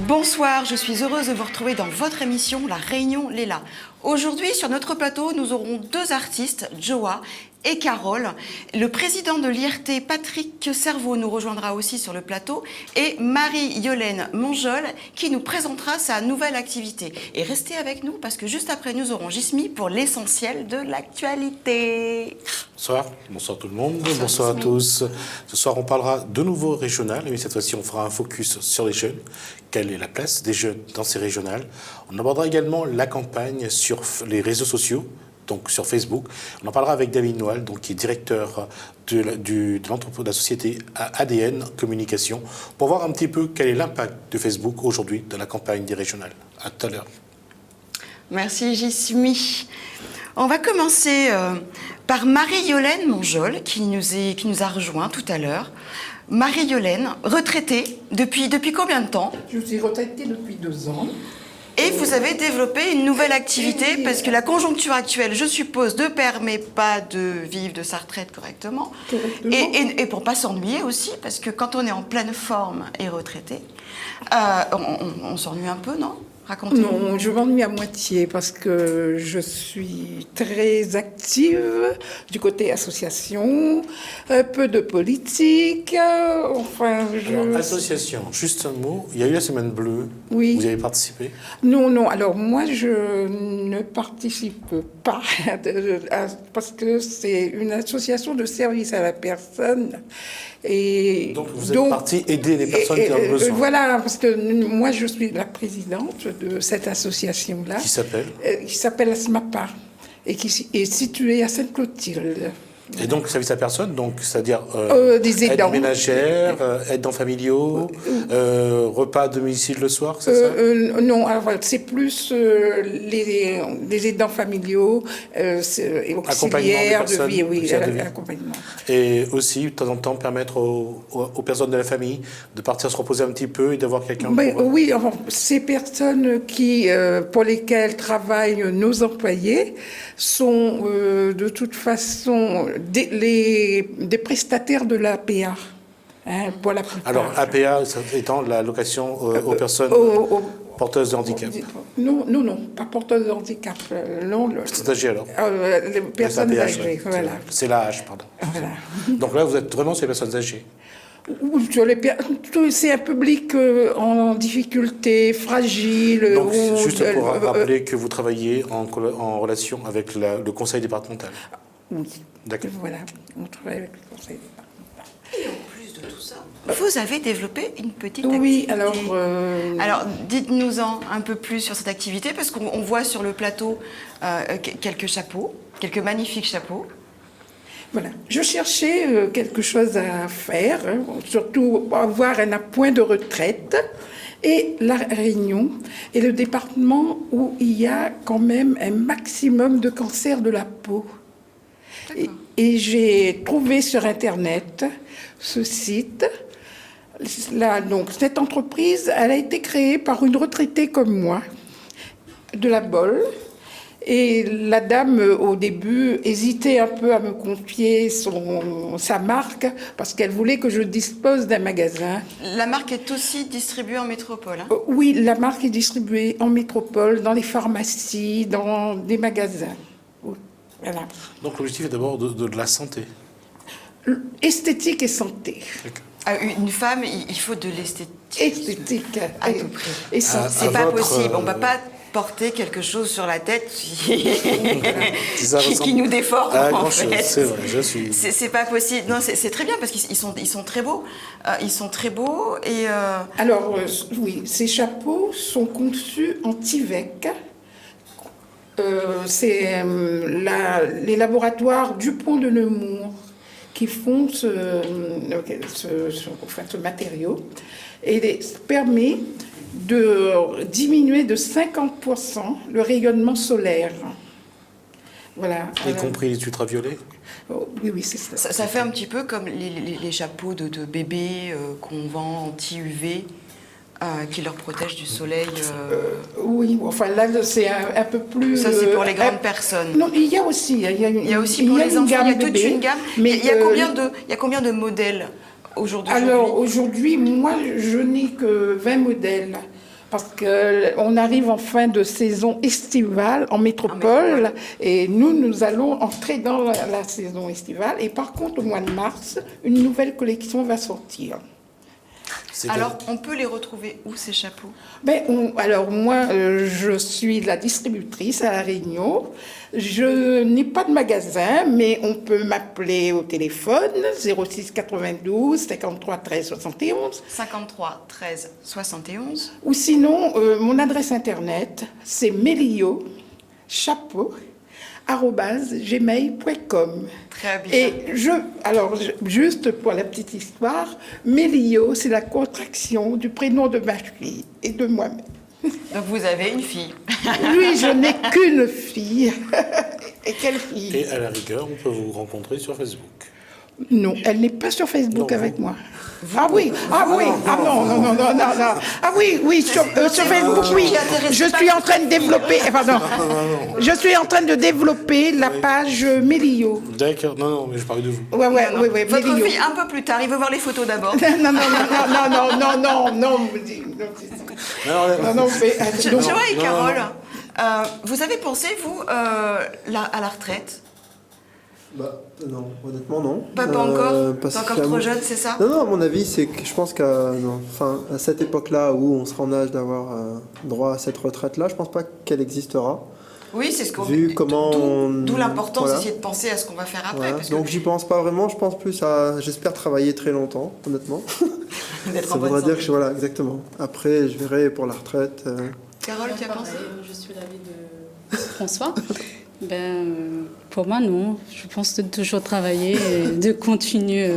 Bonsoir, je suis heureuse de vous retrouver dans votre émission La Réunion Léla. Aujourd'hui, sur notre plateau, nous aurons deux artistes, Joa et Carole. Le président de l'IRT, Patrick Cerveau, nous rejoindra aussi sur le plateau, et Marie-Yolène Monjol, qui nous présentera sa nouvelle activité. Et restez avec nous, parce que juste après, nous aurons Gismi pour l'essentiel de l'actualité. Bonsoir tout le monde, bonsoir à tous. Ce soir, on parlera de nouveau régional, mais cette fois-ci, on fera un focus sur les jeunes. Quelle est la place des jeunes dans ces régionales? On abordera également la campagne sur les réseaux sociaux, donc sur Facebook. On en parlera avec David Noal, donc, qui est directeur de la société ADN Communication, pour voir un petit peu quel est l'impact de Facebook aujourd'hui dans la campagne des régionales. À tout à l'heure. Merci Gismi. On va commencer par Marie-Yolène Monjol, qui nous a rejoint tout à l'heure. Marie-Yolène, retraitée depuis combien de temps? Je suis retraitée depuis 2 ans. Et vous avez développé une nouvelle activité, parce que la conjoncture actuelle, je suppose, ne permet pas de vivre de sa retraite correctement. Et pour ne pas s'ennuyer aussi, parce que quand on est en pleine forme et retraité, on s'ennuie un peu, non? Racontez-nous. Non, je m'ennuie à moitié parce que je suis très active du côté association, un peu de politique, enfin... Alors, association, juste un mot, il y a eu la Semaine Bleue, oui. Vous avez participé? Non, alors moi je ne participe pas parce que c'est une association de service à la personne. Et donc vous êtes parti aider les personnes qui en ont besoin. Voilà, parce que moi je suis la présidente de cette association-là. Qui s'appelle Qui s'appelle ASMAPA et qui est située à Sainte-Clotilde. Et donc, service à personne, donc c'est-à-dire des aidants. aide ménagère, aidants familiaux, repas à domicile le soir, c'est ça? Non, alors c'est plus les aidants familiaux, auxiliaires de vie, oui, accompagnement. Et aussi, de temps en temps, permettre aux personnes de la famille de partir se reposer un petit peu et d'avoir quelqu'un pour... Oui, enfin, ces personnes pour lesquelles travaillent nos employés sont de toute façon des prestataires de l'APA. Hein, pour la plupart. Alors, APA étant la location aux personnes porteuses de handicap. Non, pas porteuses de handicap. Non, c'est âgé alors. Les personnes âgées, voilà. C'est l'âge, pardon. Voilà. Donc là, vous êtes vraiment sur les personnes âgées. C'est un public en difficulté, fragile. Donc, juste pour rappeler que vous travaillez en relation avec le conseil départemental. Oui. D'accord. Voilà, on travaille avec le conseil départemental. Et en plus de tout ça, vous avez développé une petite activité. Oui, alors dites-nous-en un peu plus sur cette activité, parce qu'on voit sur le plateau quelques chapeaux, quelques magnifiques chapeaux. Voilà, je cherchais quelque chose à faire, surtout avoir un point de retraite. Et la Réunion est le département où il y a quand même un maximum de cancer de la peau. Et j'ai trouvé sur Internet ce site. Là, donc, cette entreprise, elle a été créée par une retraitée comme moi, de la Bolle. Et la dame, au début, hésitait un peu à me confier sa marque parce qu'elle voulait que je dispose d'un magasin. La marque est aussi distribuée en métropole, hein? Oui, la marque est distribuée en métropole, dans les pharmacies, dans des magasins. Voilà. Donc l'objectif est d'abord de la santé. Esthétique et santé. Une femme, il faut de l'esthétique. Esthétique. À tout prix. Et c'est pas possible. On ne va pas porter quelque chose sur la tête qui nous déforme, en fait. C'est vrai, je suis... C'est pas possible. Non, c'est très bien, parce qu'ils sont très beaux. Ils sont très beaux. Et Alors, oui, ces chapeaux sont conçus en Tivec. C'est les laboratoires Dupont de Nemours qui font ce matériau et permet de diminuer de 50% le rayonnement solaire. Voilà. Y compris les ultraviolets? Oui, c'est ça. Ça fait un petit peu comme les chapeaux de bébés qu'on vend anti-UV. Qui leur protège du soleil. Oui, enfin là c'est un peu plus... Ça c'est pour les grandes personnes. Non, il y a aussi. Il y a aussi pour les enfants, il y a toute une gamme. Mais il y a combien de modèles aujourd'hui? Alors aujourd'hui, moi je n'ai que 20 modèles. Parce qu'on arrive en fin de saison estivale en métropole et nous allons entrer dans la saison estivale. Et par contre, au mois de mars, une nouvelle collection va sortir. Alors, on peut les retrouver où, ces chapeaux? Alors, moi, je suis la distributrice à La Réunion. Je n'ai pas de magasin, mais on peut m'appeler au téléphone 06 92 53 13 71. 53 13 71. Ou sinon, mon adresse internet, c'est melio@gmail.com. Très bien. Et juste pour la petite histoire, Mélio, c'est la contraction du prénom de ma fille et de moi-même. Donc vous avez une fille. Oui, je n'ai qu'une fille. Et quelle fille? Et à la rigueur, on peut vous rencontrer sur Facebook. Non, elle n'est pas sur Facebook Non, avec moi. Ah oui, ah non. Ah oui, sur Facebook, oui. Je suis en train de développer, je suis en train de développer la page Mélio. D'accord, non, mais je parlais de vous. Oui, Votre Mélio. fille, un peu plus tard, il veut voir les photos d'abord. Non, Joa et Carole, vous avez pensé, vous, à la retraite? Non, honnêtement, non. Pas encore. Parce T'es encore qu'à trop mon- jeune, c'est ça? Non, à mon avis, c'est que je pense qu'à à cette époque-là où on sera en âge d'avoir droit à cette retraite-là, je pense pas qu'elle existera. Oui, c'est ce qu'on Vu comment D'où l'importance voilà. d'essayer de penser à ce qu'on va faire après. Voilà. Parce Donc j'y pense pas vraiment, je pense plus à... J'espère travailler très longtemps, honnêtement. d'être Ça en bonne voudra dire santé. que, voilà, exactement. Après, je verrai pour la retraite. Carole, tu as pensé? Je suis l'avis de François. Pour moi, non. Je pense de toujours travailler et de continuer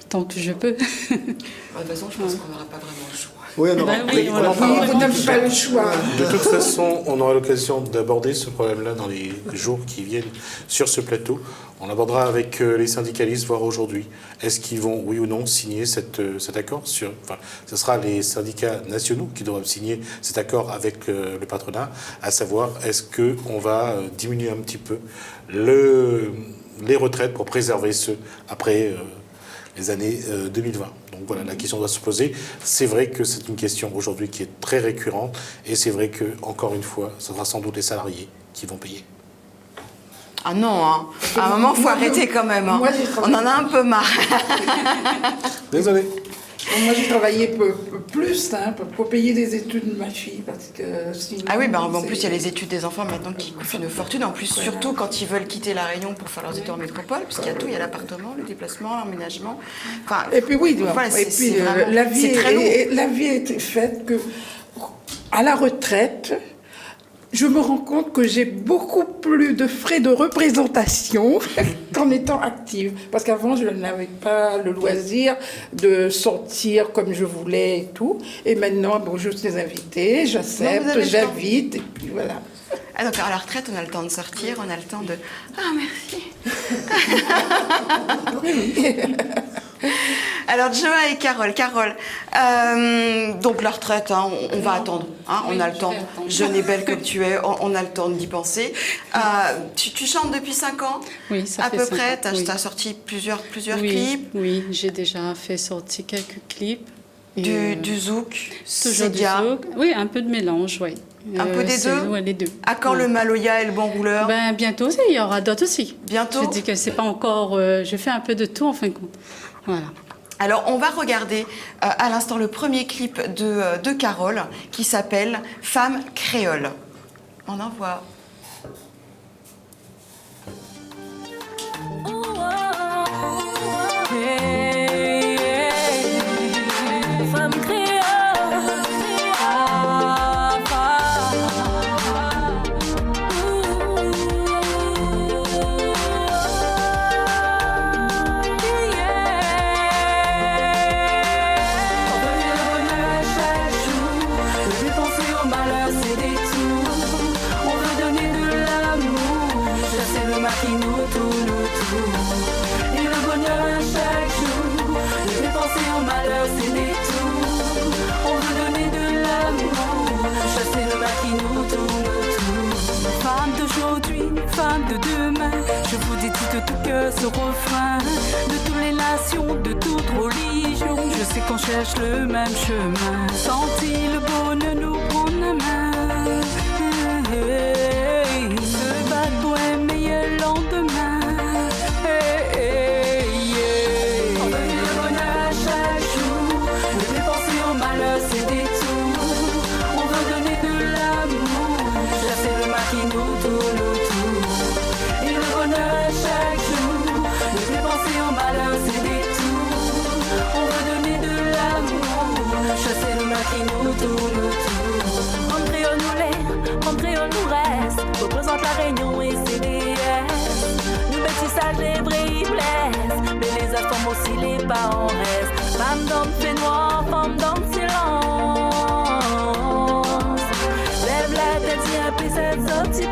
tant que je peux. De toute façon, je pense qu'on n'aura pas vraiment le choix. Oui, non, Oui, on l'a Vous n'avez pas le choix. De toute façon, on aura l'occasion d'aborder ce problème-là dans les jours qui viennent sur ce plateau. On abordera avec les syndicalistes, voir aujourd'hui, est-ce qu'ils vont, oui ou non, signer cet accord ce sera les syndicats nationaux qui doivent signer cet accord avec le patronat, à savoir, est-ce qu'on va diminuer un petit peu les retraites pour préserver ceux après les années 2020. Donc voilà, la question doit se poser. C'est vrai que c'est une question aujourd'hui qui est très récurrente et c'est vrai que, encore une fois, ce sera sans doute les salariés qui vont payer. Ah non, hein. À un moment, il faut arrêter quand même. Hein. Moi, j'ai On en a un peu marre. Désolé. Moi, j'ai travaillé plus pour payer les études de ma fille. Parce que sinon, Ah oui, en plus, il y a les études des enfants maintenant qui coûtent une fortune. En plus, Voilà. surtout quand ils veulent quitter La Réunion pour faire leurs études en métropole, parce qu'il y a tout, il y a l'appartement, le déplacement, l'emménagement. Enfin, Et puis oui, voilà, et puis c'est vraiment- la vie c'est très lourd. la vie est faite que à la retraite, je me rends compte que j'ai beaucoup plus de frais de représentation qu'en étant active. Parce qu'avant, je n'avais pas le loisir de sortir comme je voulais et tout. Et maintenant, je suis invitée, Non, vous j'accepte, avez le temps. j'invite, et puis voilà. Ah, donc à la retraite, on a le temps de sortir, on a le temps de... Ah, merci. Alors, Joa et Carole. Carole, donc la retraite, hein, on va attendre. Hein, Oui, on a le je temps. vais attendre. Jeune et belle comme tu es, on a le temps d'y penser. Tu chantes depuis 5 ans? Oui, ça À fait peu 5 près. ans, Tu oui. as sorti plusieurs Oui, clips. oui, j'ai déjà fait sortir quelques clips. Et, Du zouk, toujours du Sédia. zouk. Oui, un peu de mélange, oui. Un peu des c'est- deux Ouais, les deux. Accord Ouais. le Maloya et le bon rouleur. Bientôt aussi, il y aura d'autres aussi. Bientôt. Je dis que c'est pas encore... je fais un peu de tout en fin de compte. Voilà. Alors, on va regarder à l'instant le premier clip de Carole qui s'appelle Femme créole. On envoie. Femme créole, chaque jour, de dépenser au malheur, c'est des tours. On veut donner de l'amour, chasser le mal qui nous tourne. Et le bonheur à chaque jour, de dépenser au malheur, c'est des tours. On veut donner de l'amour, chasser le mal qui nous tourne. Femme d'aujourd'hui, femme de demain, je vous dis tout cœur ce refrain. De toutes les nations, de toutes religions, je sais qu'on cherche le même chemin. Senti le bonheur nous prendre la main. Se battre pour un meilleur lendemain. On veut vivre le bonheur chaque jour. Ne dépenser au malheur, c'est des tours. On veut donner de l'amour. Chasser le mal qui nous tourne autour. Et le bonheur chaque jour. Ne dépenser au malheur, c'est des tours. On veut donner de l'amour. Chasser le mal qui nous tourne autour. En créole nous l'est, en créole nous reste. Représente la Réunion et CDS. Nous métissage les vrais ils blessent. Mais les femmes aussi les parents restent. Femme d'homme fait noir, femme d'homme silence. Lève la tête, viens puis cette sortie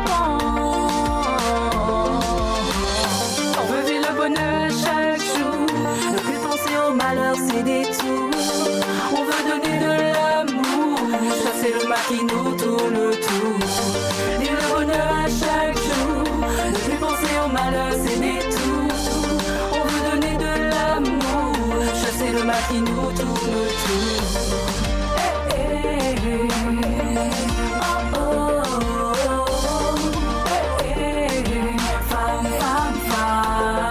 on veut vivre le bonheur chaque jour. Ne plus penser au malheur, c'est des tours. On veut donner de l'amour. Chasser le mal qui nous tourne autour. Vivre le bonheur à chaque jour. Ne plus penser au malheur, c'est des tours. On veut donner de l'amour. Chasser le mal qui nous tourne autour. Oh, oh, oh, femme, femme, femme.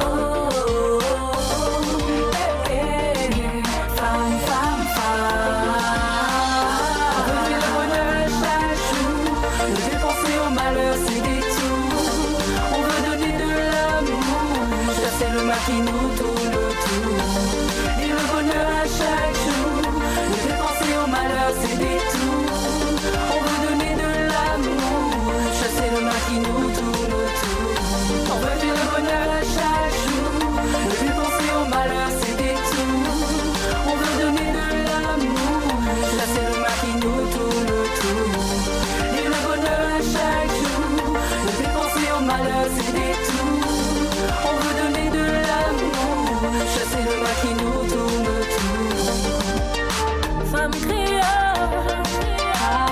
Oh, femme, femme, femme. On veut vivre le bonheur chaque jour. Ne dépenser au malheur, c'est des tours. On veut donner de l'amour. Chasser le mal qui nous tourne autour. Et le bonheur à chaque jour. Ne dépenser au malheur, c'est des tours. On veut donner de l'amour. Chasser le mal qui nous tourne autour. On veut vivre le bonheur à chaque jour. Ne dépenser au malheur, c'est des tours. On veut donner de l'amour. Chasser le mal qui nous tourne autour. Et le bonheur à chaque jour. Ne dépenser au malheur, c'est des tours. On veut donner de l'amour. Chasser le mal qui nous tourne autour. Femme créole. Ah,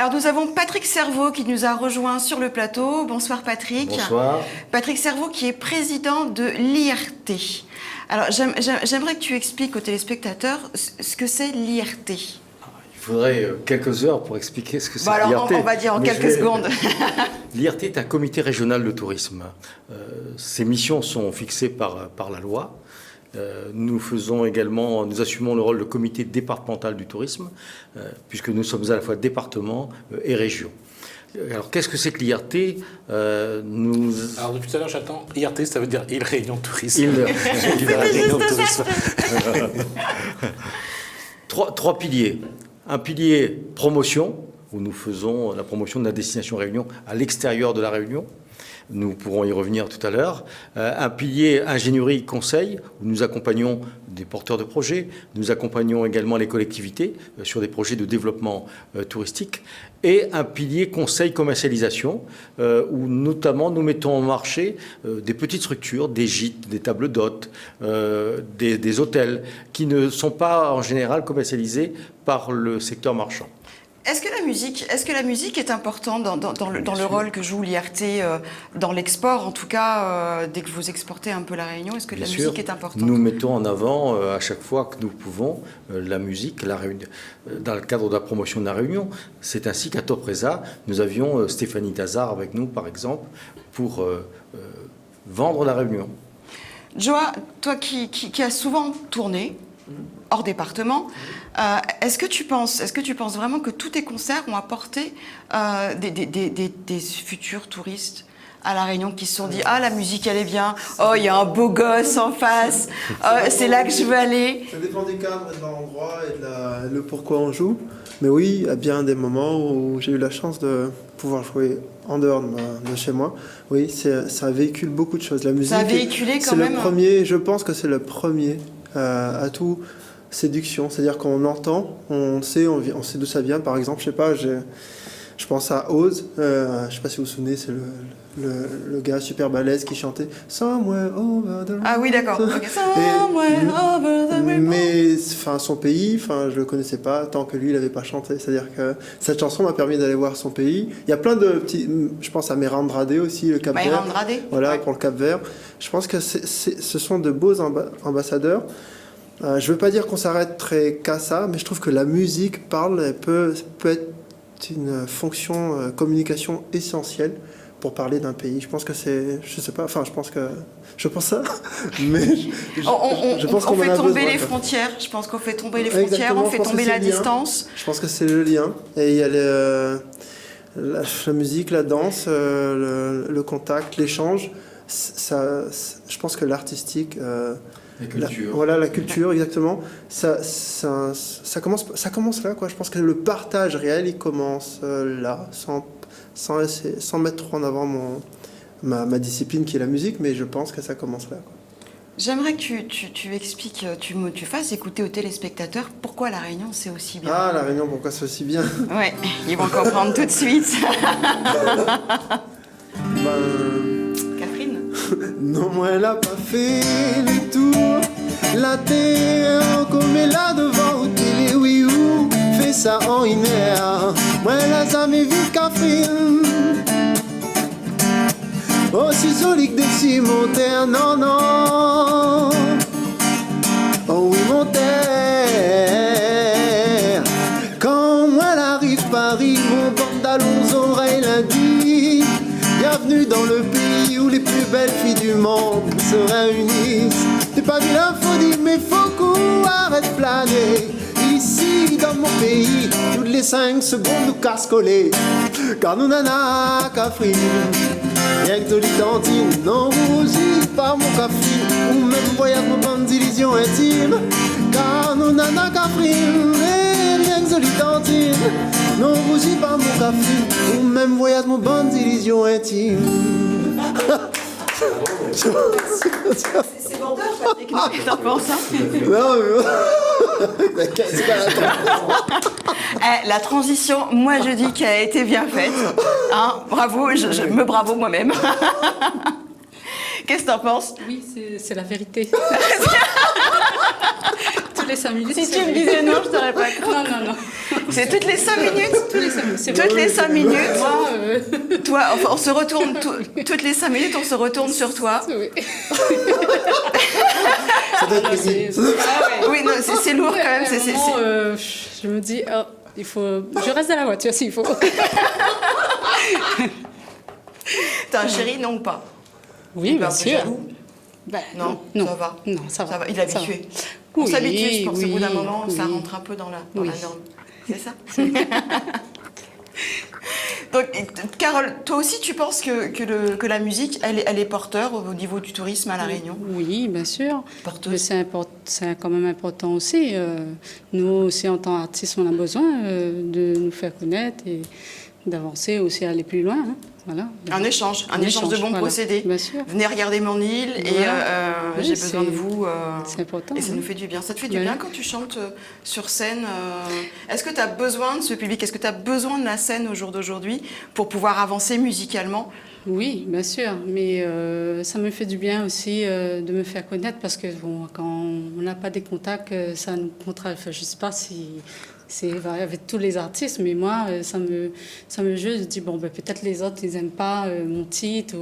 Alors nous avons Patrick Servaux qui nous a rejoint sur le plateau. Bonsoir Patrick. Bonsoir. Patrick Servaux qui est président de l'IRT. Alors j'aimerais que tu expliques aux téléspectateurs ce que c'est l'IRT. Il faudrait quelques heures pour expliquer ce que c'est Bon alors l'IRT. on va dire en Mais quelques secondes. L'IRT est un comité régional de tourisme. Ses missions sont fixées par la loi. Nous assumons le rôle de comité départemental du tourisme, puisque nous sommes à la fois département et région. Alors, qu'est-ce que c'est que l'IRT Alors, depuis tout à l'heure, j'attends. IRT, ça veut dire Île Réunion Tourisme. Île Réunion Tourisme. Trois piliers. Un pilier promotion, où nous faisons la promotion de la destination Réunion à l'extérieur de la Réunion. Nous pourrons y revenir tout à l'heure. Un pilier ingénierie conseil, où nous accompagnons des porteurs de projets, nous accompagnons également les collectivités sur des projets de développement touristique. Et un pilier conseil commercialisation, où notamment nous mettons en marché des petites structures, des gîtes, des tables d'hôtes, des hôtels, qui ne sont pas en général commercialisés par le secteur marchand. Est-ce que la musique est importante dans le rôle que joue l'IRT dans l'export, en tout cas, dès que vous exportez un peu la Réunion, est-ce que la musique est importante? Nous mettons en avant à chaque fois que nous pouvons la musique, dans le cadre de la promotion de la Réunion. C'est ainsi qu'à Topresa, nous avions Stéphanie Tazar avec nous, par exemple, pour vendre la Réunion. Joa, toi qui as souvent tourné hors département, est-ce que tu penses vraiment que tous tes concerts ont apporté des futurs touristes à La Réunion qui se sont dit « Ah, la musique, elle est bien. Oh, il y a un beau gosse en face. C'est là que je veux aller. » Ça dépend des cadres, de l'endroit et de le pourquoi on joue. Mais oui, il y a bien des moments où j'ai eu la chance de pouvoir jouer en dehors de chez moi. Oui, ça véhicule beaucoup de choses. La musique, ça a véhiculé quand même. C'est le premier, je pense que c'est le premier atout séduction. C'est-à-dire qu'on entend, on sait d'où ça vient. Par exemple, je sais pas, Je pense à Oz, je sais pas si vous vous souvenez, c'est le gars super balèze qui chantait Somewhere over the Ah oui, d'accord. rainbow. Ok. Somewhere over the rainbow. Mais enfin, son pays, enfin, je le connaissais pas tant que lui, il n'avait pas chanté. C'est-à-dire que cette chanson m'a permis d'aller voir son pays. Il y a plein de petits... Je pense à Meira Andrade aussi, le Cap-Vert. Meira Andrade. Voilà, Ouais. pour le Cap-Vert. Je pense que ce sont de beaux ambassadeurs. Je ne veux pas dire qu'on s'arrêterait qu'à ça, mais je trouve que la musique peut être une fonction communication essentielle pour parler d'un pays. Je pense que c'est... Je sais pas, enfin, je pense ça, mais je pense qu'on on en fait a tomber besoin, les quoi. frontières. Je pense qu'on fait tomber les frontières, Exactement, on je fait pense que tomber c'est la le lien. distance. Je pense que c'est le lien. Et il y a la musique, la danse, le contact, l'échange. Je pense que l'artistique... La culture. Voilà, la culture, exactement. Ça commence là, quoi. Je pense que le partage réel, il commence là, sans mettre trop en avant ma discipline qui est la musique, mais je pense que ça commence là, quoi. J'aimerais que tu expliques, tu fasses écouter aux téléspectateurs pourquoi La Réunion c'est aussi bien. Ah, La Réunion, pourquoi c'est aussi bien? Ouais, ils vont comprendre tout de suite. Catherine? Non, moi, elle a pas fait le tour. La terre, comme elle a devant au télé, oui, ou fait ça en une heure. Moi, elle a jamais vu Catherine. Aussi solide que si mon terre, non, non. Oh oui, mon terre. Quand moi, elle arrive Paris, mon pantalon aux oreilles lundi. Bienvenue dans le pays où les plus belles filles du monde se réunissent. T'as pas vu l'info, mais faut qu'on arrête de planer. Ici, dans mon pays, toutes les 5 secondes nous casse-coller. Car nous nana Catherine, rien que de l'identine, non rougi par mon Catherine, ou même voyage mon bande d'illusions intimes. Car nous nana Catherine, rien que de l'identine, non rougi par mon Catherine, ou même voyage mon bande d'illusions intimes. C'est vendeur, Patrick. Qu'est-ce que t'en penses, hein? Non, mais c'est pas la La transition, moi je dis qu'elle a été bien faite. Hein, bravo, je me bravo moi-même. Qu'est-ce que t'en penses? Oui, c'est la vérité. Tous les 5 minutes. Si tu me disais non, je t'aurais pas cru. Non, non, non. C'est toutes les 5 minutes? Tous les 5 minutes. C'est Toutes les 5 minutes. Moi, Toi, enfin, on se retourne toutes les 5 minutes, on se retourne sur toi. oui. Ça doit être Ah, précis. Oui, non, c'est lourd quand même. À un moment, je me dis, oh, il faut. Je reste dans la voiture s'il faut. T'as un chéri, non ou pas? Oui, Il est bien un peu sûr. jaloux? Ben, Non, non, ça va. Non, ça va. Ça va, il est ça habitué. va. On Oui, s'habitue, je pense, au bout d'un oui, moment, ça oui. rentre un peu dans la Oui. norme. C'est ça? Donc, Carole, toi aussi, tu penses que la musique, elle est porteur au niveau du tourisme à La Réunion? Oui, bien sûr. Porteuse. Mais c'est quand même important aussi. Nous aussi, en tant qu'artistes, on a besoin de nous faire connaître et d'avancer aussi, aller plus loin. Hein. Voilà. Un échange de bons voilà. procédés. Bien sûr. Venez regarder mon île et Oui, j'ai besoin de c'est- vous. c'est important, Et ça oui. nous fait du bien. Ça te fait du Oui. bien quand tu chantes sur scène Est-ce que tu as besoin de ce public? Est-ce que tu as besoin de la scène au jour d'aujourd'hui pour pouvoir avancer musicalement? Oui, bien sûr, mais ça me fait du bien aussi de me faire connaître parce que bon, quand on n'a pas des contacts, ça nous contrarie. Enfin, je ne sais pas si c'est avec tous les artistes, mais moi, ça me je dis bon, ben, peut-être les autres, ils n'aiment pas mon titre.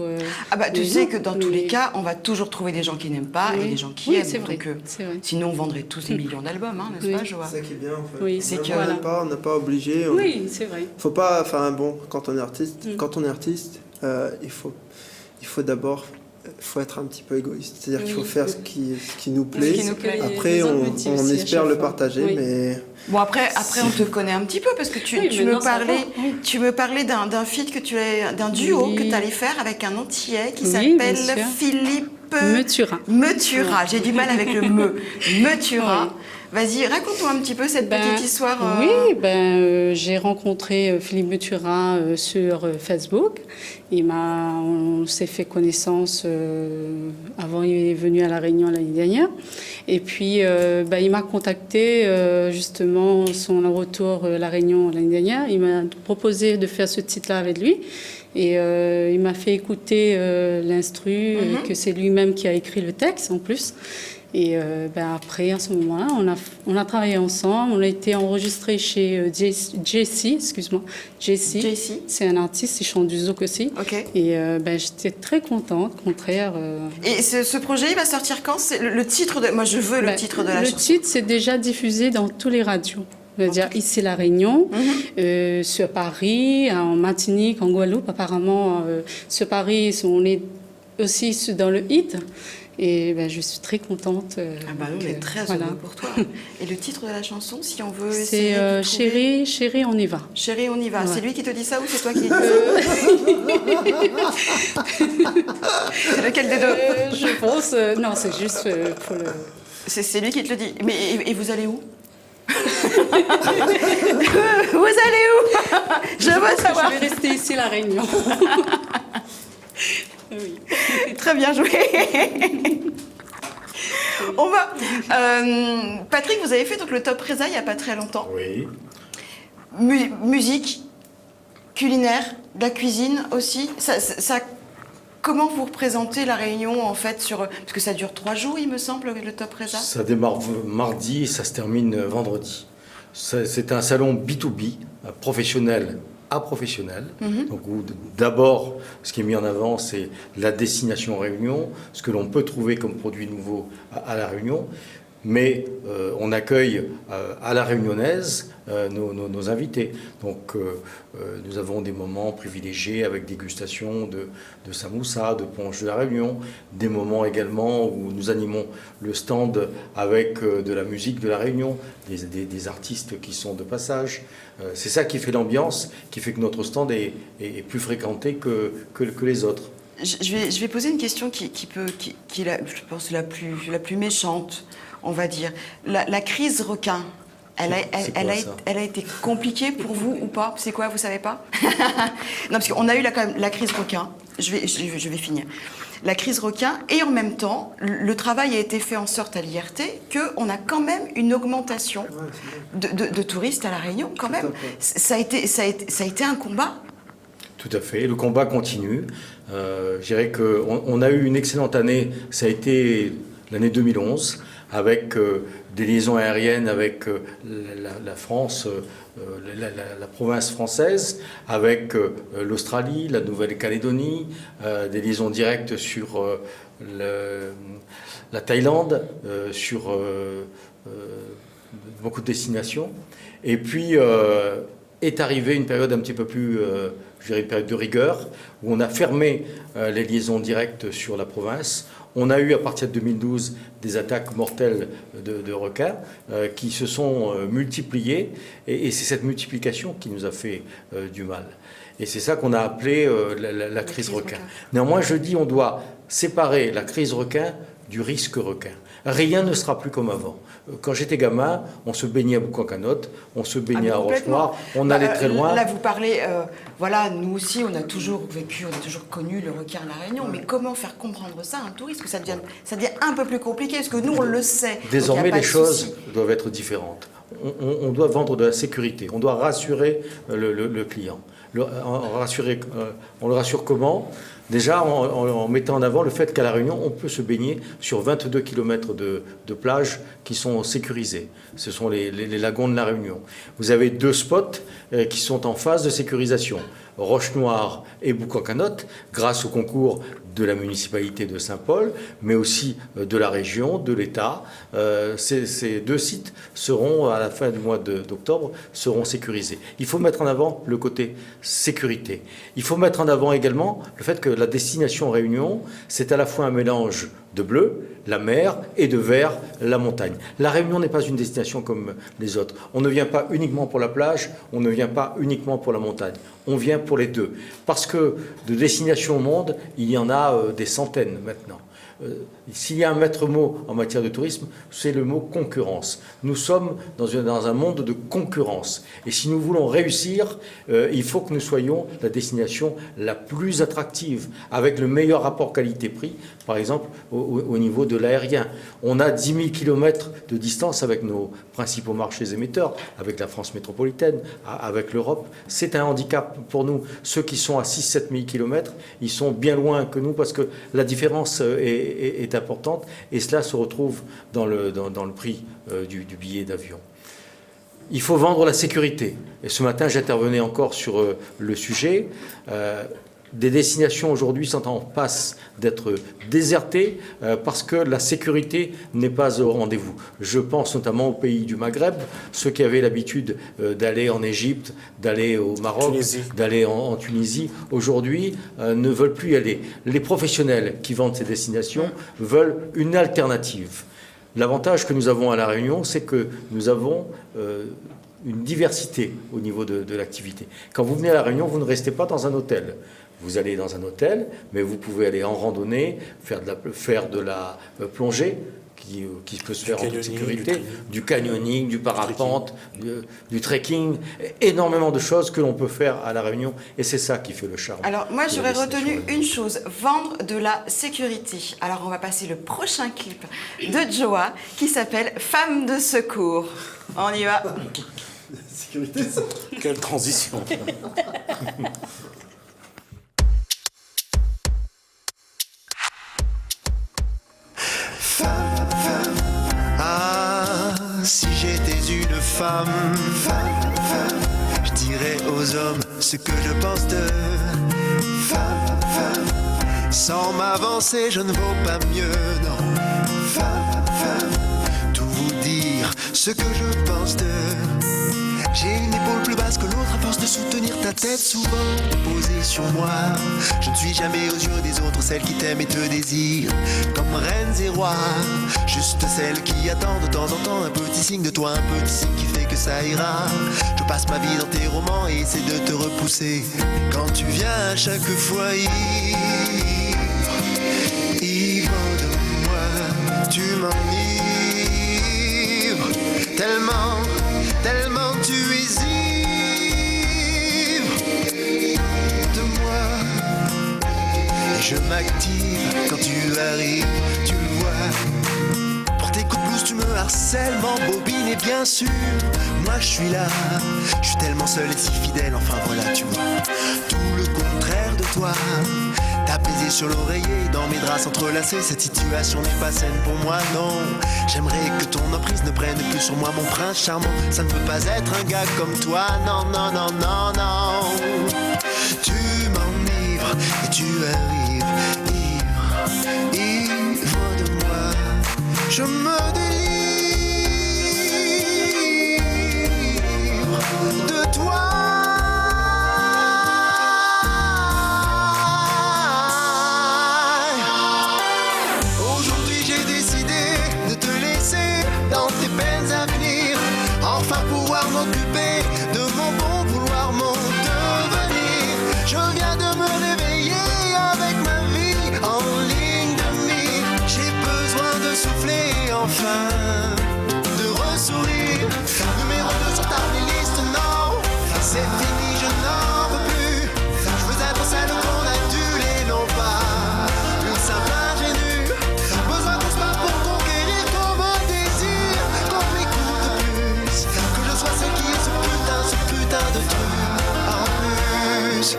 Ah bah, tu mais sais non, que dans tous mais- les cas, on va toujours trouver des gens qui n'aiment pas et Oui. des gens qui Oui, aiment. c'est vrai, Donc, c'est vrai. sinon, on vendrait tous des millions d'albums, hein, n'est-ce Oui. pas, Joa? C'est ça qui est bien, en fait. Oui, c'est Même que- on voilà. n'aime pas, on n'est pas obligé. Oui, c'est vrai. Faut pas, enfin bon, quand on est artiste, Mm. il faut d'abord, être un petit peu égoïste. C'est-à-dire qu'il faut Oui. faire ce qui nous plaît. Ce qui nous plaît. Après, Les autres on me disent aussi à espère chaque le fois. partager, Oui. mais Bon, après, on te connaît un petit peu parce que tu Oui, me maintenant, ça parlais, va, oui. tu me parlais d'un feat d'un duo Oui. que tu allais faire avec un Antillais qui Oui, s'appelle bien sûr. Philippe Metura. Metura. J'ai du mal avec le me. Metura. Oui. Vas-y, raconte-nous un petit peu cette petite histoire. Oui, j'ai rencontré Philippe Buturin sur Facebook. On s'est fait connaissance avant, il est venu à La Réunion l'année dernière. Et puis, il m'a contacté justement son retour à La Réunion l'année dernière. Il m'a proposé de faire ce titre-là avec lui. Et il m'a fait écouter l'instru, que c'est lui-même qui a écrit le texte en plus. Et après, à ce moment-là, on a travaillé ensemble. On a été enregistré chez JC, excuse-moi. JC. C'est un artiste, il chante du zouk aussi. Ok. Et j'étais très contente, au contraire. Et ce projet, il va sortir quand? C'est le titre de... Moi, je veux le titre de la chanson. Le titre, c'est déjà diffusé dans toutes les radios. C'est-à-dire ici La Réunion, sur Paris, en Martinique, en Guadeloupe. Apparemment, sur Paris, on est aussi dans le hit. Et je suis très contente. On est très heureux pour toi. Et le titre de la chanson, si on veut c'est essayer de trouver... Chérie, on y va. Chérie, on y va. Ouais. C'est lui qui te dit ça ou c'est toi qui dis ça? C'est lequel des deux? Je pense... non, c'est juste pour le... C'est lui qui te le dit. Mais et vous allez où? Vous allez où? Je veux savoir. Je vais rester ici La Réunion. Oui. Très bien joué. On va. Patrick, vous avez fait donc le Top Reza il n'y a pas très longtemps. Oui. Musique, culinaire, de la cuisine aussi. Comment vous représentez La Réunion en fait parce que ça dure 3 jours, il me semble, le Top Reza. Ça démarre mardi et ça se termine vendredi. C'est un salon B2B, professionnel à professionnel. Donc, où d'abord, ce qui est mis en avant, c'est la destination Réunion, ce que l'on peut trouver comme produit nouveau à La Réunion. Mais on accueille à la réunionnaise nos invités. Donc nous avons des moments privilégiés avec dégustation de samoussa, de ponche de la Réunion, des moments également où nous animons le stand avec de la musique de la Réunion, des artistes qui sont de passage. C'est ça qui fait l'ambiance, qui fait que notre stand est plus fréquenté que les autres. Je vais poser une question qui est je pense la plus méchante, on va dire. La crise requin, elle a été compliquée pour vous ou pas? C'est quoi, vous savez pas? Non, parce qu'on a eu quand même la crise requin. Je vais finir. La crise requin, et en même temps, le travail a été fait en sorte à l'IRT qu'on a quand même une augmentation de touristes à La Réunion, quand même. Ça a été un combat. Tout à fait, le combat continue. Je dirais qu'on a eu une excellente année, ça a été l'année 2011, avec des liaisons aériennes avec la France, la province française, avec l'Australie, la Nouvelle-Calédonie, des liaisons directes sur la Thaïlande, sur beaucoup de destinations. Et puis est arrivée une période un petit peu plus, je dirais une période de rigueur, où on a fermé les liaisons directes sur la province. On a eu à partir de 2012 des attaques mortelles de requins qui se sont multipliées et c'est cette multiplication qui nous a fait du mal. Et c'est ça qu'on a appelé la crise requin. Néanmoins, je dis on doit séparer la crise requin du risque requin. Rien ne sera plus comme avant. Quand j'étais gamin, on se baignait à Boucancanotte, on se baignait à Rochenoir, on allait très loin. Là, vous parlez, voilà, nous aussi, on a toujours vécu, on a toujours connu le requin à La Réunion, mais comment faire comprendre ça à un touriste? Que ça devient un peu plus compliqué, parce que nous, on le sait. Désormais, les choses doivent être différentes. On doit vendre de la sécurité, on doit rassurer le client. On le rassure comment? Déjà en mettant en avant le fait qu'à La Réunion, on peut se baigner sur 22 km de plages qui sont sécurisées. Ce sont les lagons de La Réunion. Vous avez 2 spots qui sont en phase de sécurisation, Rochenoir et Boucancanotte, grâce au concours de la municipalité de Saint-Paul, mais aussi de la région, de l'État. Ces 2 sites seront, à la fin du mois d'octobre, seront sécurisés. Il faut mettre en avant le côté sécurité. Il faut mettre en avant également le fait que la destination Réunion, c'est à la fois un mélange de bleu, la mer, et de vert, la montagne. La Réunion n'est pas une destination comme les autres. On ne vient pas uniquement pour la plage, on ne vient pas uniquement pour la montagne. On vient pour les deux. Parce que de destinations au monde, il y en a des centaines maintenant. Il S'il y a un maître mot en matière de tourisme, c'est le mot concurrence. Nous sommes dans un monde de concurrence. Et si nous voulons réussir, il faut que nous soyons la destination la plus attractive, avec le meilleur rapport qualité-prix, par exemple au niveau de l'aérien. On a 10 000 km de distance avec nos principaux marchés émetteurs, avec la France métropolitaine, avec l'Europe. C'est un handicap pour nous. Ceux qui sont à 6 000 7 000 km, ils sont bien loin que nous parce que la différence est importante et cela se retrouve dans le prix du billet d'avion. Il faut vendre la sécurité. Et ce matin, j'intervenais encore sur le sujet. Des destinations aujourd'hui sont en passe d'être désertées parce que la sécurité n'est pas au rendez-vous. Je pense notamment aux pays du Maghreb, ceux qui avaient l'habitude d'aller en Égypte, d'aller au Maroc, d'aller en Tunisie, aujourd'hui ne veulent plus y aller. Les professionnels qui vendent ces destinations veulent une alternative. L'avantage que nous avons à La Réunion, c'est que nous avons une diversité au niveau de l'activité. Quand vous venez à La Réunion, vous ne restez pas dans un hôtel. Vous allez dans un hôtel, mais vous pouvez aller en randonnée, faire de la plongée, qui peut se faire en toute sécurité, du canyoning, du parapente, du trekking, énormément de choses que l'on peut faire à La Réunion, et c'est ça qui fait le charme. Alors moi j'aurais retenu une chose, vendre de la sécurité. Alors on va passer le prochain clip de Joa qui s'appelle Femme de secours. On y va. Sécurité, ça. Quelle transition. Si j'étais une femme, je dirais aux hommes ce que je pense de femme. Sans m'avancer, je ne vaux pas mieux, non. Tout vous dire ce que je pense de. J'ai une épaule plus basse que l'autre à force de soutenir ta tête souvent posée sur moi. Je ne suis jamais aux yeux des autres celle qui t'aime et te désire comme reines et rois. Juste celle qui attend de temps en temps un petit signe de toi, un petit signe qui fait que ça ira. Je passe ma vie dans tes romans et essaie de te repousser. Mais quand tu viens à chaque fois ivre de moi, tu m'enivres tellement tu es ivre de moi. Et je m'active quand tu arrives, tu le vois. Pour tes coups de blues, tu me harcèles, m'embobines et bien sûr, moi je suis là. Je suis tellement seul et si fidèle, enfin voilà, tu vois. Tout le contraire de toi. T'as baisé sur l'oreiller, dans mes draps entrelacés. Cette situation n'est pas saine pour moi, non. J'aimerais que ton emprise ne prenne plus sur moi, mon prince charmant. Ça ne peut pas être un gars comme toi, non, non, non, non, non. Tu m'enivres et tu arrives, ivre de moi. Je me délivre de toi. M'occuper de mon bon vouloir, mon devenir. Je viens de me réveiller avec ma vie en ligne de mire. J'ai besoin de souffler enfin, de ressourire. Numéro 2 sur ta liste, non, c'est fini, je n'en veux plus. Je veux être celle qu'on adule et non pas une simple ingénue. Besoin de pas pour conquérir comme un désir, qu'on m'écoute plus, que je sois celle qui est ce putain de truc en plus.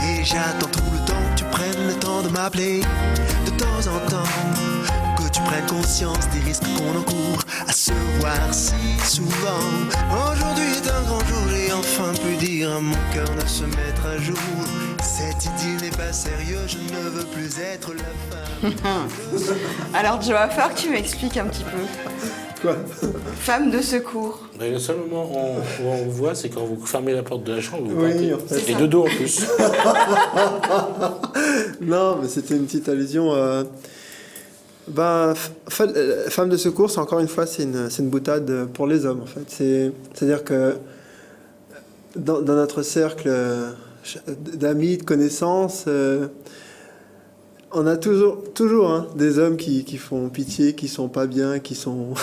Et j'attends tout le temps que tu prennes le temps de m'appeler de temps en temps, que tu prennes conscience des risques qu'on encourt à se voir si souvent. Aujourd'hui est un grand jour, j'ai enfin pu dire à mon cœur de se mettre à jour. Cette idylle n'est pas sérieuse, je ne veux plus être la femme. Alors Joe, il va falloir que tu m'expliques un petit peu. Quoi? Femme de secours. Mais le seul moment où on vous voit, c'est quand vous fermez la porte de la chambre, vous Oui, partez. en fait. Et de dos en plus. Non, mais c'était une petite allusion. Femme de secours, encore une fois, c'est une boutade pour les hommes, en fait. C'est-à-dire que dans notre cercle d'amis, de connaissances, On a toujours hein, des hommes qui font pitié, qui sont pas bien, qui sont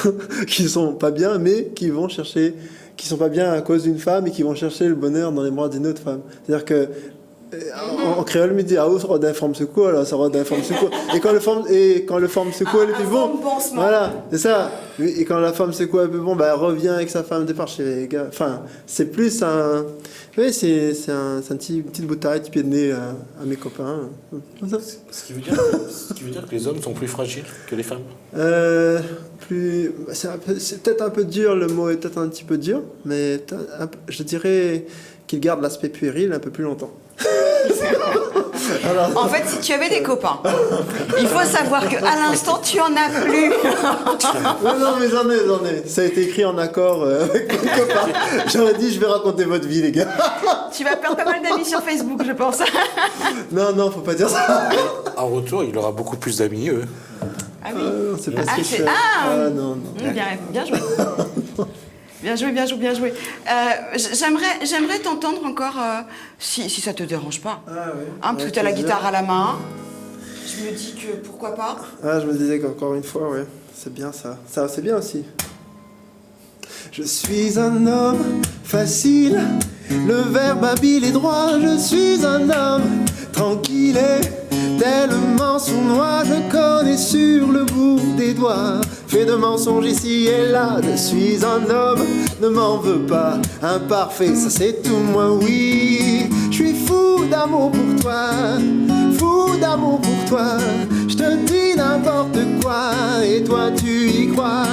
pas bien, mais qui vont chercher, qui sont pas bien à cause d'une femme et qui vont chercher le bonheur dans les bras d'une autre femme. C'est-à-dire que en créole, me dit ah ça rend forme secours, alors ça rend forme secours. Et quand le forme secours elle est plus bon, voilà, c'est ça. Et quand la femme secours elle est plus bon, bah elle revient avec sa femme départ chez les gars. Enfin, c'est plus un, oui, c'est un petite bouteille, petit pied de nez à mes copains. Ce qui veut dire que les hommes sont plus fragiles que les femmes. C'est peut-être un peu dur, le mot est peut-être un petit peu dur, mais je dirais qu'il garde l'aspect puéril un peu plus longtemps. Alors, en fait, si tu avais des copains, il faut savoir qu'à l'instant, tu en as plus. non, mais j'en ai. Ça a été écrit en accord avec mes copains. J'aurais dit, je vais raconter votre vie, les gars. Tu vas perdre pas mal d'amis sur Facebook, je pense. Non, faut pas dire ça. En retour, il aura beaucoup plus d'amis, eux. Ah oui. C'est pas ce que je fais. Non. Bien joué. Bien joué. J'aimerais t'entendre encore, si ça te dérange pas. Ah oui. Parce que tu as la guitare à la main. Je me dis que pourquoi pas. Je me disais qu'encore une fois, ouais, c'est bien ça. Ça, c'est bien aussi. Je suis un homme facile, le verbe habile et droit. Je suis un homme tranquille et tellement sournois. Je connais sur le bout des doigts. Fait de mensonges ici et là. Je suis un homme, ne m'en veux pas. Imparfait, ça c'est tout moi, oui. Je suis fou d'amour pour toi. Fou d'amour pour toi. Je te dis n'importe quoi et toi tu y crois.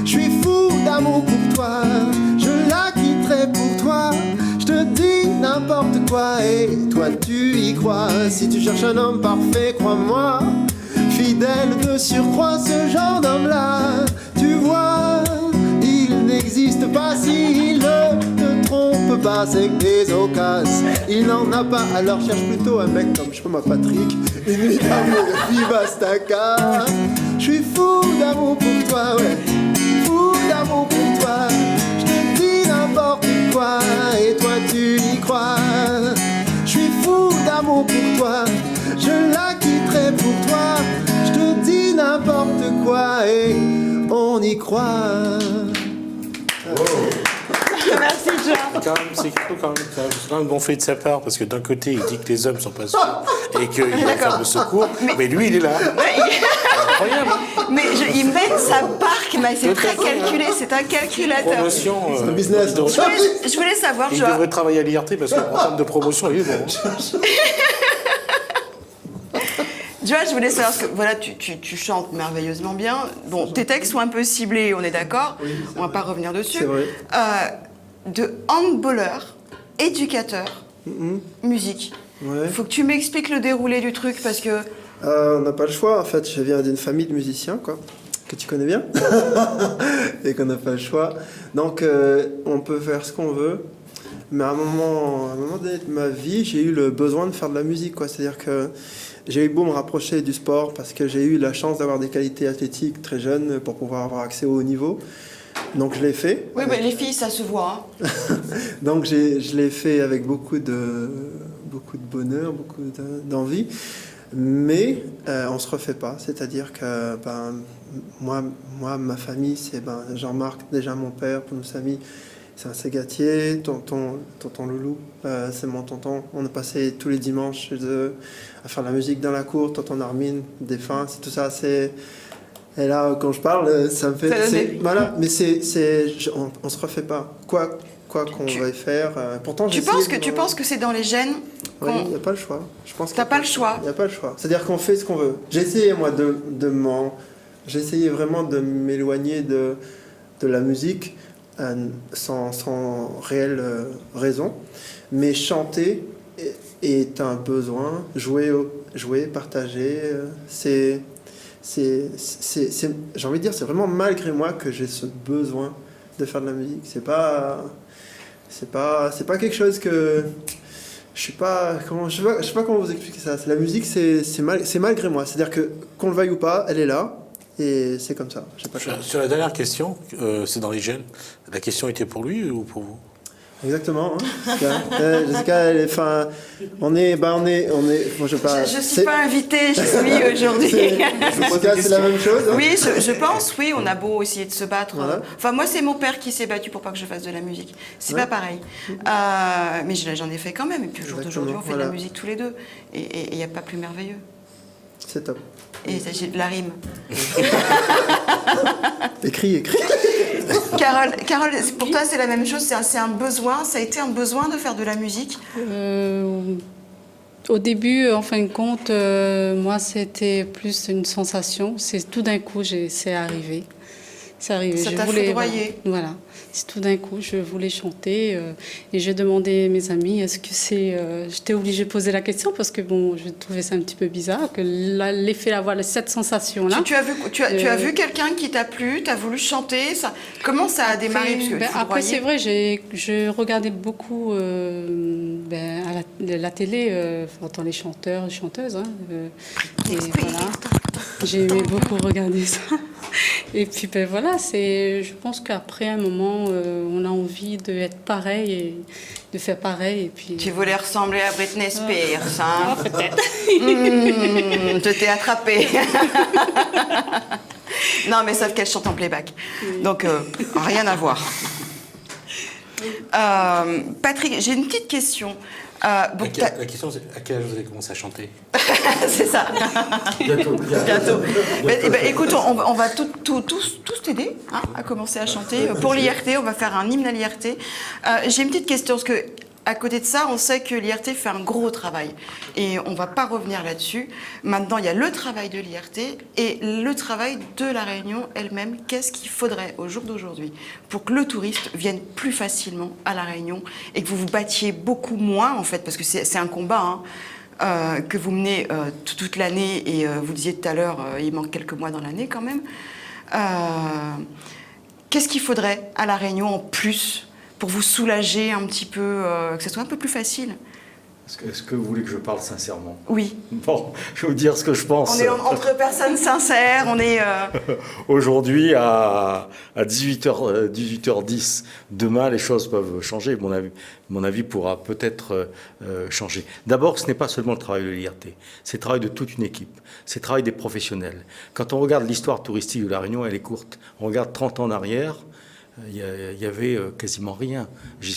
Je suis fou d'amour pour toi, je la quitterai pour toi. Je te dis n'importe quoi et toi tu y crois. Si tu cherches un homme parfait, crois-moi, fidèle de surcroît, ce genre d'homme-là, tu vois, il n'existe pas s'il ne te trompe pas, c'est que des occasions, il n'en a pas. Alors cherche plutôt un mec comme, je sais pas moi, Patrick, une nuit d'amour, viva stacca. Je suis fou d'amour pour toi, ouais. D'amour pour toi, je te dis n'importe quoi et toi tu y crois. Je suis fou d'amour pour toi, je la quitterai pour toi. Je te dis n'importe quoi et on y croit. Merci Joe. C'est quand même gonflé de sa part, parce que d'un côté il dit que les hommes sont pas sûrs et qu'il y a une femme de secours, mais lui il est là. Incroyable. Mais il mène sa barque, mais c'est très calculé, c'est un calculateur. Promotion, c'est un business. Je voulais savoir, il devrait travailler à l'IRT parce qu'en termes de promotion, il est bon. Joa, je voulais savoir, parce que voilà, tu chantes merveilleusement bien. Bon, tes textes sont un peu ciblés, on est d'accord, oui, on va pas revenir dessus. C'est vrai. De handballeur, éducateur, musique. Ouais. Faut que tu m'expliques le déroulé du truc, parce que... On n'a pas le choix, en fait. Je viens d'une famille de musiciens, quoi, que tu connais bien, et qu'on n'a pas le choix. Donc, on peut faire ce qu'on veut, mais à un moment donné de ma vie, j'ai eu le besoin de faire de la musique, quoi. C'est-à-dire que j'ai eu beau me rapprocher du sport, parce que j'ai eu la chance d'avoir des qualités athlétiques très jeunes pour pouvoir avoir accès au haut niveau. Donc, je l'ai fait. Oui, mais les filles, ça se voit. Hein. Donc, je l'ai fait avec beaucoup de bonheur, beaucoup d'envie. Mais on se refait pas, c'est-à-dire que moi, ma famille, c'est Jean-Marc, déjà mon père, pour nos amis, c'est un ségatier, tonton Loulou, c'est mon tonton. On a passé tous les dimanches chez eux à faire de la musique dans la cour, tonton Armin, défunt, c'est tout ça, c'est... Et là, quand je parle, ça me fait... Voilà, mais on se refait pas. Quoi qu'on va y faire. Pourtant, tu penses que c'est dans les gènes? Oui, il n'y a pas le choix. Je pense T'as pas le choix. Il n'y a pas le choix. C'est-à-dire qu'on fait ce qu'on veut. J'ai essayé, moi, j'ai essayé vraiment de m'éloigner de la musique sans réelle raison. Mais chanter est un besoin. Jouer, partager, j'ai envie de dire, c'est vraiment malgré moi que j'ai ce besoin de faire de la musique. C'est pas quelque chose que je sais pas comment vous expliquer ça. La musique, c'est malgré moi. C'est-à-dire que qu'on le veuille ou pas, elle est là et c'est comme ça. Sur la dernière question, c'est dans les gènes. La question était pour lui ou pour vous? Exactement, hein, Jessica. Jessica, on est, moi je parle. Je suis pas invitée, je suis aujourd'hui. Jessica, c'est la même chose. Hein. Oui, je pense, oui, on a beau essayer de se battre. Voilà. Enfin, moi, c'est mon père qui s'est battu pour pas que je fasse de la musique. C'est pas pareil. Mais j'en ai fait quand même. Et puis au jour d'aujourd'hui, on fait de la musique tous les deux. Et il n'y a pas plus merveilleux. C'est top. Et j'ai de la rime. Écris. Carole, pour toi, c'est la même chose, c'est un besoin, ça a été un besoin de faire de la musique? Au début, en fin de compte, moi, c'était plus une sensation. C'est tout d'un coup, c'est arrivé. C'est arrivé. Ça t'a foudroyé. Voilà. C'est tout d'un coup, je voulais chanter et j'ai demandé à mes amis, est-ce que c'est... J'étais obligée de poser la question parce que bon, je trouvais ça un petit peu bizarre que l'effet d'avoir cette sensation-là. Tu as vu quelqu'un qui t'a plu, tu as voulu chanter, ça, comment ça a démarré? Après, c'est vrai, je regardais beaucoup à la télé, j'entends les chanteurs, les chanteuses. Hein, et voilà, j'aimais beaucoup regarder ça. Et puis voilà, je pense qu'après un moment, on a envie d'être pareil et de faire pareil. Et puis, tu voulais ressembler à Britney Spears, hein? Peut-être. Je t'ai attrapé. Non, mais sauf qu'elle chante en playback. Oui. Donc, rien à voir. Patrick, j'ai une petite question. La question, c'est à quel âge vous avez commencé à chanter? C'est ça. Bientôt. Écoute, on va tous t'aider à commencer à chanter. Pour l'IRT, on va faire un hymne à l'IRT. J'ai une petite question, parce que à côté de ça, on sait que l'IRT fait un gros travail. Et on ne va pas revenir là-dessus. Maintenant, il y a le travail de l'IRT et le travail de la Réunion elle-même. Qu'est-ce qu'il faudrait au jour d'aujourd'hui pour que le touriste vienne plus facilement à la Réunion et que vous vous battiez beaucoup moins, en fait, parce que c'est un combat, hein, que vous menez toute l'année et vous disiez tout à l'heure, il manque quelques mois dans l'année quand même. Qu'est-ce qu'il faudrait à la Réunion en plus pour vous soulager un petit peu, que ce soit un peu plus facile? Est-ce que vous voulez que je parle sincèrement? Oui. Bon, je vais vous dire ce que je pense. On est entre personnes sincères, on est... Aujourd'hui, à 18h10, demain, les choses peuvent changer. Mon avis pourra peut-être changer. D'abord, ce n'est pas seulement le travail de l'IRT, c'est le travail de toute une équipe, c'est le travail des professionnels. Quand on regarde l'histoire touristique de La Réunion, elle est courte. On regarde 30 ans en arrière, il y avait quasiment rien. Il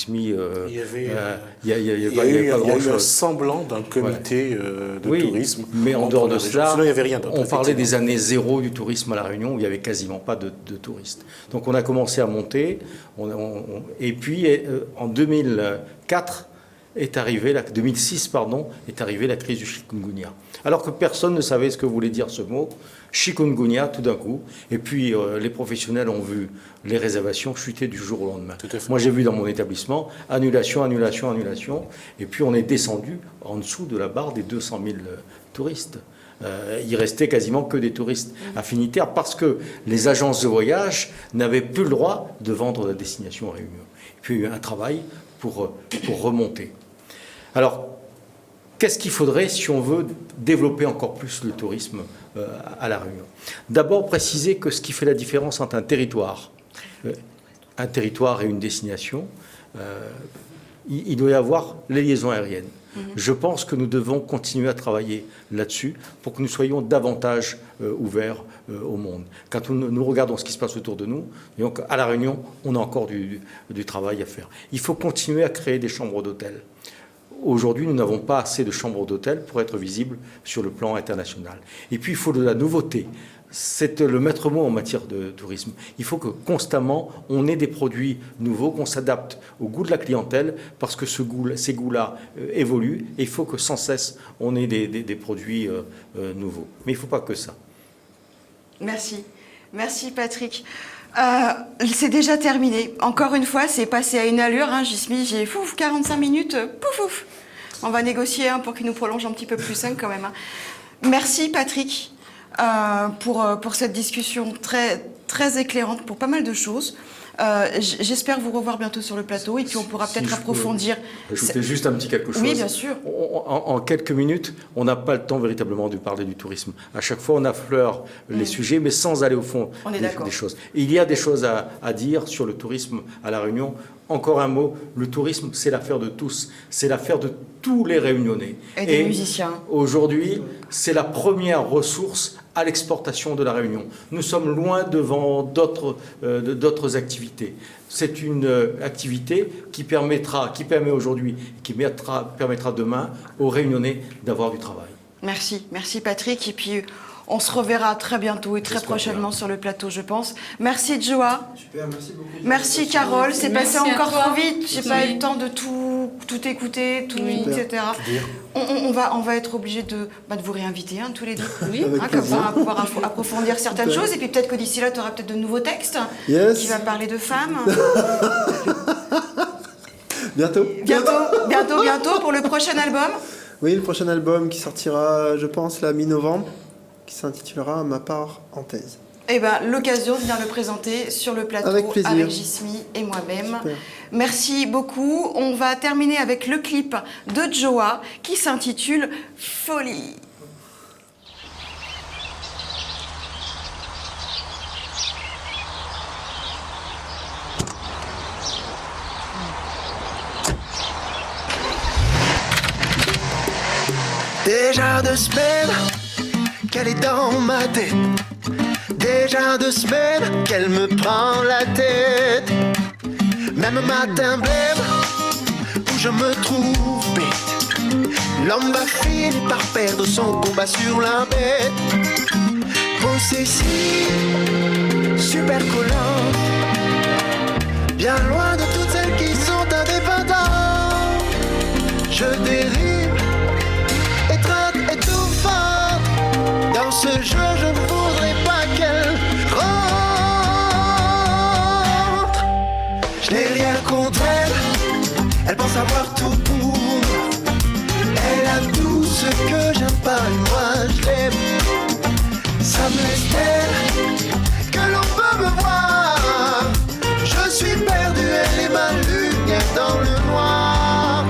y a eu un semblant d'un comité de tourisme. Mais en dehors de cela, sinon, il y avait rien on parlait des années zéro du tourisme à La Réunion, où il n'y avait quasiment pas de touristes. Donc on a commencé à monter. Et puis en 2004 est arrivée, 2006 pardon, est arrivée la crise du chikungunya. Alors que personne ne savait ce que voulait dire ce mot. Chikungunya tout d'un coup, et puis les professionnels ont vu les réservations chuter du jour au lendemain. Moi j'ai vu dans mon établissement annulation, et puis on est descendu en dessous de la barre des 200 000 touristes. Il restait quasiment que des touristes affinitaires parce que les agences de voyage n'avaient plus le droit de vendre la destination à Réunion. Et puis il y a eu un travail pour remonter. Alors, qu'est-ce qu'il faudrait si on veut développer encore plus le tourisme à La Réunion? D'abord, préciser que ce qui fait la différence entre un territoire et une destination, il doit y avoir les liaisons aériennes. Je pense que nous devons continuer à travailler là-dessus pour que nous soyons davantage ouverts au monde. Quand nous regardons ce qui se passe autour de nous, donc à La Réunion, on a encore du travail à faire. Il faut continuer à créer des chambres d'hôtel. Aujourd'hui, nous n'avons pas assez de chambres d'hôtel pour être visibles sur le plan international. Et puis, il faut de la nouveauté. C'est le maître mot en matière de tourisme. Il faut que constamment, on ait des produits nouveaux, qu'on s'adapte au goût de la clientèle, parce que ces goûts-là évoluent, et il faut que sans cesse, on ait des produits nouveaux. Mais il ne faut pas que ça. Merci. Merci, Patrick. C'est déjà terminé. Encore une fois, c'est passé à une allure. Hein, j'ai 45 minutes. Pouf. On va négocier pour qu'il nous prolonge un petit peu plus quand même. Hein. Merci, Patrick, pour cette discussion très, très éclairante pour pas mal de choses. J'espère vous revoir bientôt sur le plateau et puis on pourra peut-être approfondir. Ajouter juste un petit quelque chose. Oui, bien sûr. En quelques minutes, on n'a pas le temps véritablement de parler du tourisme. À chaque fois, on affleure les sujets, mais sans aller au fond des choses. Et il y a des choses à dire sur le tourisme à La Réunion. Encore un mot, le tourisme, c'est l'affaire de tous. C'est l'affaire de tous les Réunionnais. Et des musiciens. Aujourd'hui, c'est la première ressource à l'exportation de la Réunion. Nous sommes loin devant d'autres activités. C'est une activité qui permet aujourd'hui, qui permettra demain aux Réunionnais d'avoir du travail. Merci Patrick. Et puis on se reverra très bientôt et très prochainement sur le plateau, je pense. Merci Joa. Super, merci beaucoup. Merci Carole. C'est passé encore trop vite. J'ai pas eu Oui. le temps de tout écouter, etc. On va être obligé de vous réinviter, tous les deux. Oui. Comme ça, on va pouvoir approfondir certaines choses. Et puis peut-être que d'ici là, tu auras peut-être de nouveaux textes Yes. qui va parler de femmes. Bientôt. Bientôt pour le prochain album. Oui, le prochain album qui sortira, je pense, la mi-novembre, qui s'intitulera Ma part en thèse. Eh ben, l'occasion de venir le présenter sur le plateau Avec plaisir. avec Jismi et moi-même. Super. Merci beaucoup. On va terminer avec le clip de Joa qui s'intitule Folie. Déjà 2 semaines qu'elle est dans ma tête. Déjà 2 semaines qu'elle me prend la tête. Même matin blême où je me trouve bête, l'homme va finir par perdre son combat sur la bête. Possessive, super collante, bien loin de toutes celles qui sont indépendantes. Je dérive, étreinte, étouffante. Dans ce jeu, je ne voudrais pas qu'elle rentre. Je n'ai rien contre elle, elle pense avoir tout pour moi. Elle a tout ce que j'aime pas et moi je l'aime. Ça me laisse telle que l'on peut me voir. Je suis perdu, elle est ma lumière dans le noir.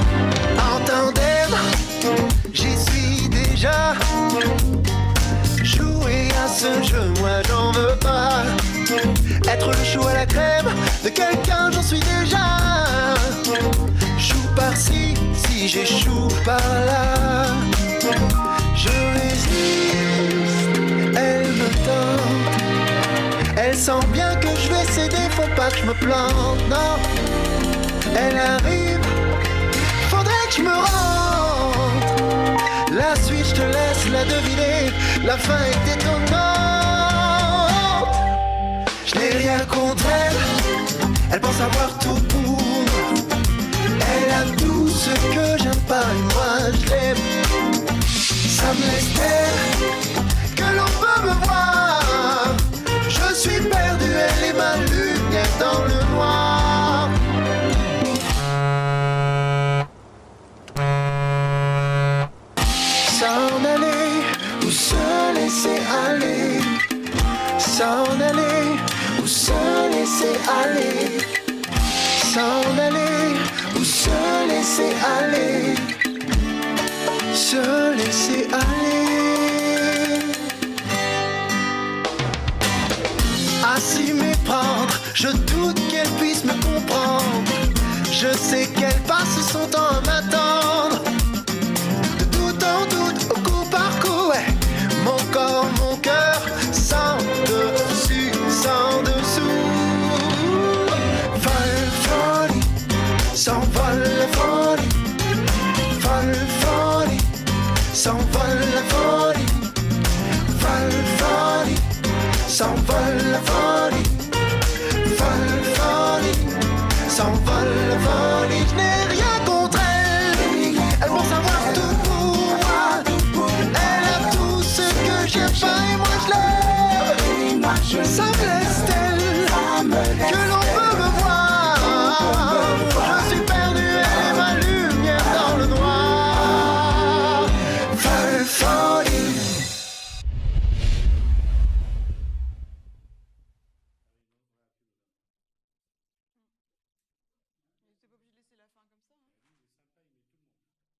En tandem, j'y suis déjà. Jouer à ce jeu, moi j'en veux pas. Être le chou à la crème de quelqu'un, j'en suis déjà. Joue par-ci, si j'échoue par-là. Je résiste, elle me tente. Elle sent bien que je vais céder, faut pas que je me plante, non. Elle arrive, faudrait que je me rentre. La suite, je te laisse la deviner, la fin est étonnante. Je n'ai rien contre elle, elle pense avoir tout pour moi. Elle a tout ce que j'aime pas et moi je l'aime. Ça me laisse telle que l'on peut me voir. Je suis perdu, elle est ma lumière dans le noir. S'en aller ou se laisser aller. S'en aller ou se laisser aller. S'en aller ou se laisser aller. Se laisser aller. À s'y méprendre, je doute qu'elle puisse me comprendre. Je sais qu'elle passe son temps à m'attendre. De doute en doute, au coup par coup, ouais. Mon corps, mon cœur, sans dessus, sans dessous. Folle folie, s'envole la folie. Folle folie, s'envole la folie. Folle folie, s'envole la folie.